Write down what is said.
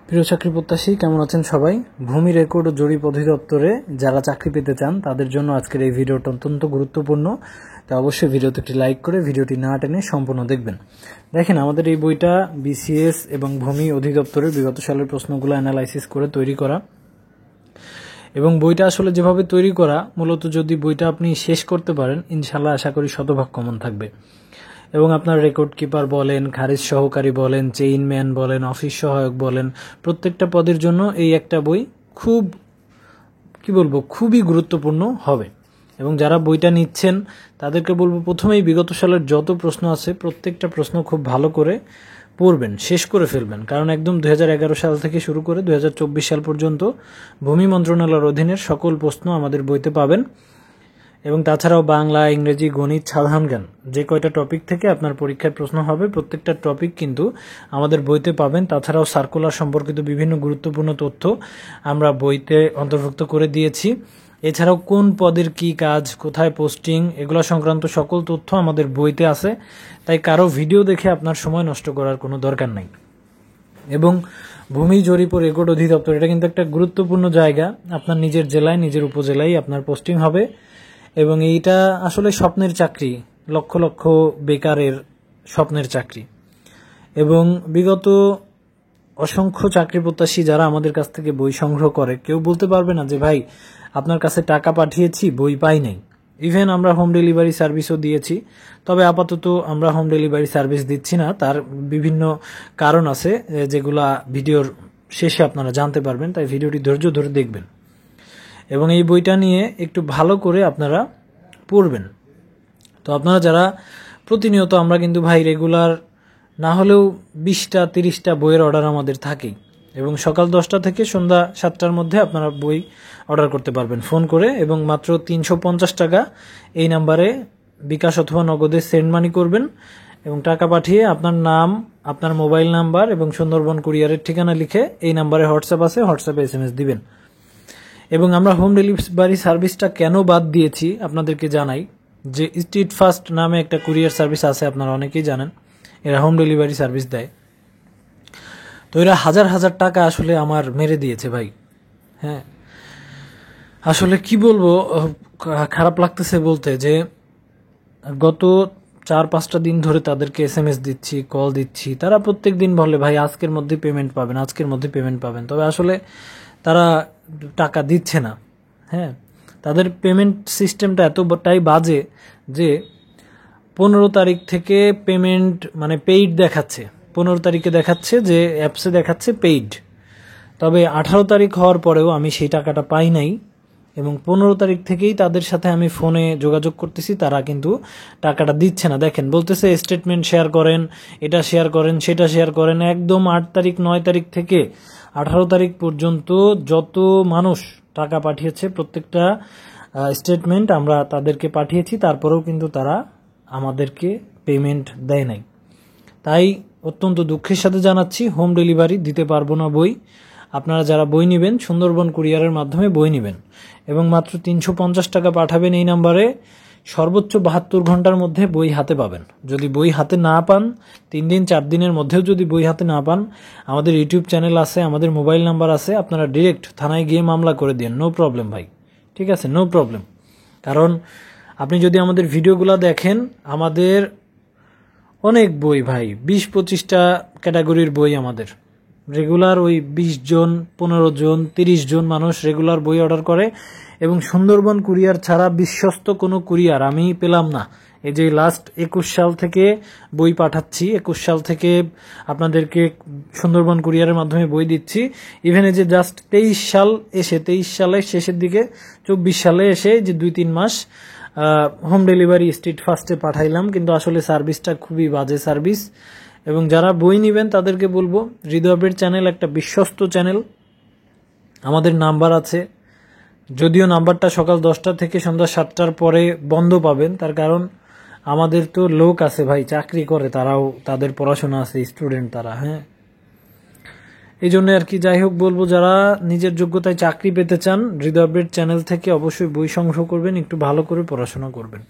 প্রিয় চাকরি প্রত্যাশী কেমন আছেন সবাই? ভূমি রেকর্ড ও জরিপ অধিদপ্তরে যারা চাকরি পেতে চান তাদের জন্য আজকের এই ভিডিওটা অত্যন্ত গুরুত্বপূর্ণ। তাই অবশ্যই ভিডিওতে একটি লাইক করে ভিডিওটি না টেনে সম্পূর্ণ দেখবেন। দেখেন, আমাদের এই বইটা বিসিএস এবং ভূমি অধিদপ্তরের বিগত সালের প্রশ্নগুলো অ্যানালাইসিস করে তৈরি করা, এবং বইটা আসলে যেভাবে তৈরি করা, মূলত যদি বইটা আপনি শেষ করতে পারেন ইনশাল্লাহ আশা করি শতভাগ কমন থাকবে। এবং আপনার রেকর্ড কিপার বলেন, খারিজ সহকারী বলেন, চেইনম্যান বলেন, অফিস সহায়ক বলেন, প্রত্যেকটা পদের জন্য এই একটা বই খুবই গুরুত্বপূর্ণ হবে। এবং যারা বইটা নিচ্ছেন তাদেরকে বলবো, প্রথমেই বিগত সালের যত প্রশ্ন আছে প্রত্যেকটা প্রশ্ন খুব ভালো করে পড়বেন, শেষ করে ফেলবেন। কারণ একদম 2011 সাল থেকে শুরু করে 2024 সাল পর্যন্ত ভূমি মন্ত্রণালয়ের অধীনের সকল প্রশ্ন আমাদের বইতে পাবেন। এবং তাছাড়াও বাংলা, ইংরেজি, গণিত, সাধারণ জ্ঞান, যে কয়টা টপিক থেকে আপনার পরীক্ষায় প্রশ্ন হবে প্রত্যেকটা টপিক কিন্তু আমাদের বইতে পাবেন। তাছাড়াও সার্কুলার সম্পর্কিত বিভিন্ন গুরুত্বপূর্ণ তথ্য আমরা বইতে অন্তর্ভুক্ত করে দিয়েছি। এছাড়াও কোন পদের কি কাজ, কোথায় পোস্টিং, এগুলো সংক্রান্ত সকল তথ্য আমাদের বইতে আছে। তাই কারো ভিডিও দেখে আপনার সময় নষ্ট করার কোনো দরকার নাই। এবং ভূমি জরিপ ও রেকর্ড অধিদপ্তর, এটা কিন্তু একটা গুরুত্বপূর্ণ জায়গা। আপনার নিজের জেলায়, নিজের উপজেলায় আপনার পোস্টিং হবে। এবং এইটা আসলে স্বপ্নের চাকরি, লক্ষ লক্ষ বেকারের স্বপ্নের চাকরি। এবং বিগত অসংখ্য চাকরি প্রত্যাশী যারা আমাদের কাছ থেকে বই সংগ্রহ করে, কেউ বলতে পারবে না যে ভাই আপনার কাছে টাকা পাঠিয়েছি বই পাই নাই। ইভেন আমরা হোম ডেলিভারি সার্ভিসও দিয়েছি, তবে আপাতত আমরা হোম ডেলিভারি সার্ভিস দিচ্ছি না। তার বিভিন্ন কারণ আছে যেগুলা ভিডিওর শেষে আপনারা জানতে পারবেন, তাই ভিডিওটি ধৈর্য ধরে দেখবেন এবং এই বইটা নিয়ে একটু ভালো করে আপনারা পড়বেন। তো আপনারা যারা প্রতিনিয়ত, আমরা কিন্তু ভাই রেগুলার না হলেও 20টা 30টা বইয়ের অর্ডার আমাদের থাকেই, এবং সকাল 10টা থেকে সন্ধ্যা 7টার মধ্যে আপনারা বই অর্ডার করতে পারবেন ফোন করে। এবং মাত্র 350 টাকা এই নাম্বারে বিকাশ অথবা নগদে সেন্ড মানি করবেন, এবং টাকা পাঠিয়ে আপনার নাম, আপনার মোবাইল নাম্বার এবং সুন্দরবন কুরিয়ারের ঠিকানা লিখে এই নাম্বারে হোয়াটসঅ্যাপ আছে, হোয়াটসঅ্যাপে SMS দিবেন। এবং আমরা হোম ডেলিভারি সার্ভিসটা কেন বাদ দিয়েছি আপনাদেরকে জানাই, যে স্ট্রিট ফাস্ট নামে একটা কুরিয়ার সার্ভিস আছে, আপনারা অনেকেই জানেন, এরা হোম ডেলিভারি সার্ভিস দেয়। তো এরা হাজার হাজার টাকা আসলে আমার মেরে দিয়েছে ভাই। হ্যাঁ, আসলে কি বলবো, খারাপ লাগতেছে বলতে, যে গত 4-5টা দিন ধরে তাদেরকে SMS দিচ্ছি, কল দিচ্ছি, তারা প্রত্যেক দিন বলে ভাই আজকের মধ্যে পেমেন্ট পাবেন, আজকের মধ্যে পেমেন্ট পাবেন। তবে আসলে তারা টাকা দিচ্ছে না। হ্যাঁ, তাদের পেমেন্ট সিস্টেমটা এতটাই বাজে যে 15 তারিখ থেকে পেমেন্ট মানে পেইড দেখাচ্ছে। 15 তারিখে দেখাচ্ছে যে অ্যাপসে দেখাচ্ছে পেইড, তবে 18 তারিখ হওয়ার পরেও আমি সেই টাকাটা পাই নাই। এবং 15 তারিখ থেকেই তাদের সাথে আমি ফোনে যোগাযোগ করতেছি, তারা কিন্তু টাকাটা দিচ্ছে না। দেখেন, বলতেছে স্টেটমেন্ট শেয়ার করেন, এটা শেয়ার করেন, সেটা শেয়ার করেন। একদম 8 তারিখ 9 তারিখ থেকে 18 তারিখ পর্যন্ত যত মানুষ টাকা পাঠিয়েছে প্রত্যেকটা স্টেটমেন্ট আমরা তাদেরকে পাঠিয়েছি, তারপরেও কিন্তু তারা আমাদেরকে পেমেন্ট দেয় নাই। তাই অত্যন্ত দুঃখের সাথে জানাচ্ছি, হোম ডেলিভারি দিতে পারবো না বই। আপনারা যারা বই নেবেন সুন্দরবন কুরিয়ারের মাধ্যমে বই নেবেন, এবং মাত্র 350 টাকা পাঠাবেন এই নাম্বারে। সর্বোচ্চ 72 ঘন্টার মধ্যে বই হাতে পাবেন। যদি বই হাতে না পান, 3 দিন 4 দিনের মধ্যেও যদি বই হাতে না পান, আমাদের ইউটিউব চ্যানেল আছে, আমাদের মোবাইল নাম্বার আছে, আপনারা ডিরেক্ট থানায় গিয়ে মামলা করে দিন, নো প্রবলেম ভাই। ঠিক আছে, নো প্রবলেম। কারণ আপনি যদি আমাদের ভিডিওগুলো দেখেন, আমাদের অনেক বই ভাই, 20-25টা ক্যাটাগরির বই আমাদের রেগুলার, ওই 20 জন 15 জন 30 জন মানুষ রেগুলার বই অর্ডার করে। এবং সুন্দরবন কুরিয়ার ছাড়া বিশ্বস্ত কোনো কুরিয়ার আমি পেলাম না। এই যে লাস্ট 21 সাল থেকে বই পাঠাচ্ছি, 21 সাল থেকে আপনাদেরকে সুন্দরবন কুরিয়ারের মাধ্যমে বই দিচ্ছি। ইভেন এই যে জাস্ট 23 সাল এসে, 23 সালের শেষের দিকে 24 সালে এসে যে 2-3 মাস হোম ডেলিভারি স্ট্রিট ফাস্টে পাঠাইলাম, কিন্তু আসলে সার্ভিসটা খুবই বাজে সার্ভিস। এবং যারা বই নেবেন তাদেরকে বলবো, হৃদয়ের চ্যানেল একটা বিশ্বস্ত চ্যানেল, আমাদের নাম্বার আছে। যদিও নাম্বারটা সকাল 10টা থেকে সন্ধ্যা 7টার পরে বন্ধ পাবেন, তার কারণ আমাদের তো লোক আছে ভাই, চাকরি করে, তারাও তাদের পড়াশোনা আছে, স্টুডেন্ট তারা। হ্যাঁ, এই জন্য আর কি। যাই হোক, বলবো যারা নিজের যোগ্যতায় চাকরি পেতে চান, হৃদয়ের চ্যানেল থেকে অবশ্যই বই সংগ্রহ করবেন, একটু ভালো করে পড়াশোনা করবেন।